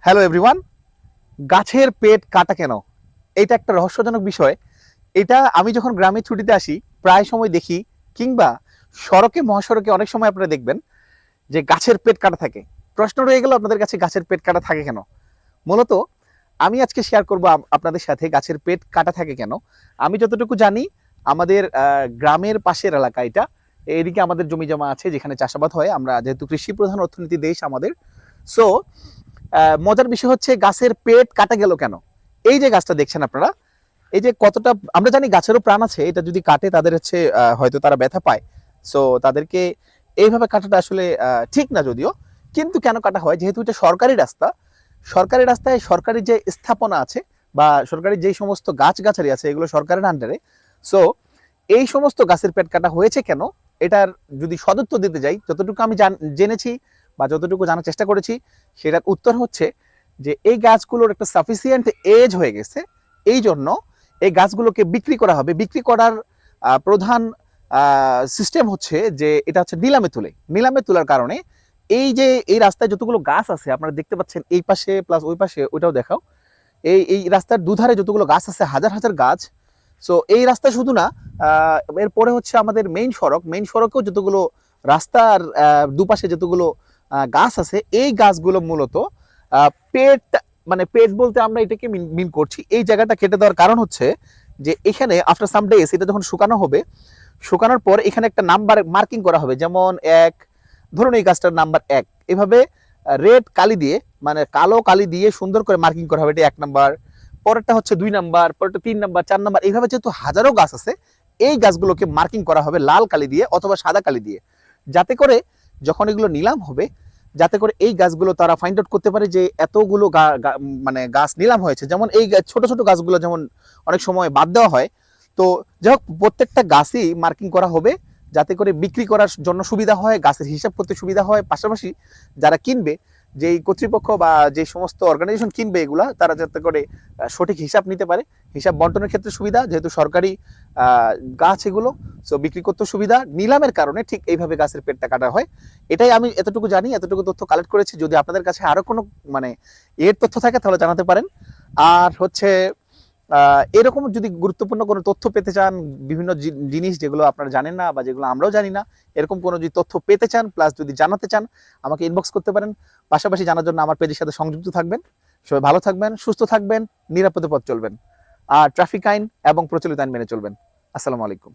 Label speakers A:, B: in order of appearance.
A: Hello everyone. গাছের পেট কাটা কেন? এটা একটা রহস্যজনক বিষয়। এটা আমি যখন গ্রামে ছুটিতে আসি প্রায় সময় দেখি, কিংবা সড়কে মহাসড়কে অনেক সময় আপনারা দেখবেন যে গাছের পেট কাটা থাকে। প্রশ্ন রয়ে গেল আপনাদের কাছে, গাছের পেট কাটা থাকে কেন? মূলত আমি আজকে শেয়ার করব আপনাদের সাথে গাছের পেট কাটা থাকে কেন। আমি যতটুকু জানি, আমাদের গ্রামের পাশের এলাকা এটা, এদিকে আমাদের জমি জমা আছে যেখানে চাষাবাদ হয়। আমরা যেহেতু কৃষি প্রধান অর্থনীতি দেশ আমাদের, সো মজার বিষয় হচ্ছে গাছের পেট কাটা গেল কেন। এই যে গাছটা দেখছেন আপনারা, এই যে কতটা, আমরা জানি গাছেরও প্রাণ আছে, এটা যদি কাটে তাদের হচ্ছে হয়তো তারা ব্যথা পায়। সো তাদেরকে এইভাবে কাটাটা আসলে ঠিক না যদিও, কিন্তু কেন কাটা হয়, যেহেতু এটা সরকারি রাস্তা, সরকারি রাস্তায় সরকারি যে স্থাপনা আছে বা সরকারি যেই সমস্ত গাছগাছালি আছে এগুলো সরকারের আন্ডারে। সো এই সমস্ত গাছের পেট কাটা হয়েছে কেন, এটার যদি সদুত্তর দিতে যাই, যতটুকু আমি জেনেছি বা যতটুকু জানার চেষ্টা করেছি, সেটার উত্তর হচ্ছে যে এই গাছগুলোর একটা সাফিসিয়েন্ট এজ হয়ে গেছে। এই জন্য এই গাছগুলোকে বিক্রি করা হবে। বিক্রি করার প্রধান সিস্টেম হচ্ছে যে এটা হচ্ছে নিলামে তুলে। নিলামে তোলার কারণে এই যে এই রাস্তায় যতগুলো গাছ আছে আপনারা দেখতে পাচ্ছেন, এই পাশে প্লাস ওই পাশে, ওইটাও দেখাও, এই এই রাস্তার দুধারে যতগুলো গাছ আছে, হাজার হাজার গাছ। সো এই রাস্তা শুধু না, এরপরে হচ্ছে আমাদের মেইন সড়ক, মেইন সড়কেও যতগুলো রাস্তার দুপাশে যতগুলো গাছ আছে, এই গাছগুলো মূলত পেট, মানে পেট বলতে আমরা এটাকে মিন করছি। এই জায়গাটা কেটে দেওয়ার কারণ হচ্ছে যে এখানে আফটার সাম ডেজ এটা যখন শুকানো হবে, শুকানোর পর এখানে একটা নাম্বার মার্কিং করা হবে, যেমন এক, ধরুন এই গাছটার নাম্বার 1, এভাবে রেড কালি দিয়ে, মানে কালো কালি দিয়ে সুন্দর করে মার্কিং করা হবে, এটা 1 নাম্বার, পরেরটা হচ্ছে 2 নাম্বার, পরেরটা 3 নাম্বার, 4 নাম্বার, এইভাবে যেহেতু হাজারো গাছ আছে, এই গাছগুলোকে মার্কিং করা হবে লাল কালি দিয়ে অথবা সাদা কালি দিয়ে, যাতে করে যখন এগুলো নিলাম হবে, যাতে করে এই গাছগুলো তারা ফাইন্ড আউট করতে পারে যে এতগুলো মানে গাছ নিলাম হয়েছে। যেমন এই ছোট ছোট গাছগুলো যেমন অনেক সময় বাদ দেওয়া হয়, তো যাই হোক প্রত্যেকটা গাছই মার্কিং করা হবে যাতে করে বিক্রি করার জন্য সুবিধা হয়, গাছের হিসাব করতে সুবিধা হয়, পাশাপাশি যারা কিনবে, যেই কর্তৃপক্ষ বা যে সমস্ত অর্গানাইজেশন কিনবে এগুলা, তারা যাতে করে সঠিক হিসাব নিতে পারে, হিসাব বন্টনের ক্ষেত্রে সুবিধা, যেহেতু সরকারি গাছ এগুলো, সো বিক্রি করতে সুবিধা। নিলামের কারণে ঠিক এইভাবে গাছের পেটটা কাটা হয়। এটাই আমি এতটুকু জানি, এতটুকু তথ্য কালেক্ট করেছি। যদি আপনাদের কাছে আরো কোনো মানে এর তথ্য থাকে তাহলে জানাতে পারেন। আর হচ্ছে এরকম যদি গুরুত্বপূর্ণ কোনো তথ্য পেতে চান, বিভিন্ন জিনিস যেগুলো আপনারা জানেন না বা যেগুলো আমরাও জানি না, এরকম কোনো যদি তথ্য পেতে চান, প্লাস যদি জানাতে চান, আমাকে ইনবক্স করতে পারেন। পাশাপাশি জানার জন্য আমার পেজের সাথে সংযুক্ত থাকবেন। সবাই ভালো থাকবেন, সুস্থ থাকবেন, নিরাপদে পথ চলবেন, আর ট্রাফিক আইন এবং প্রচলিত আইন মেনে চলবেন। আসসালামু আলাইকুম।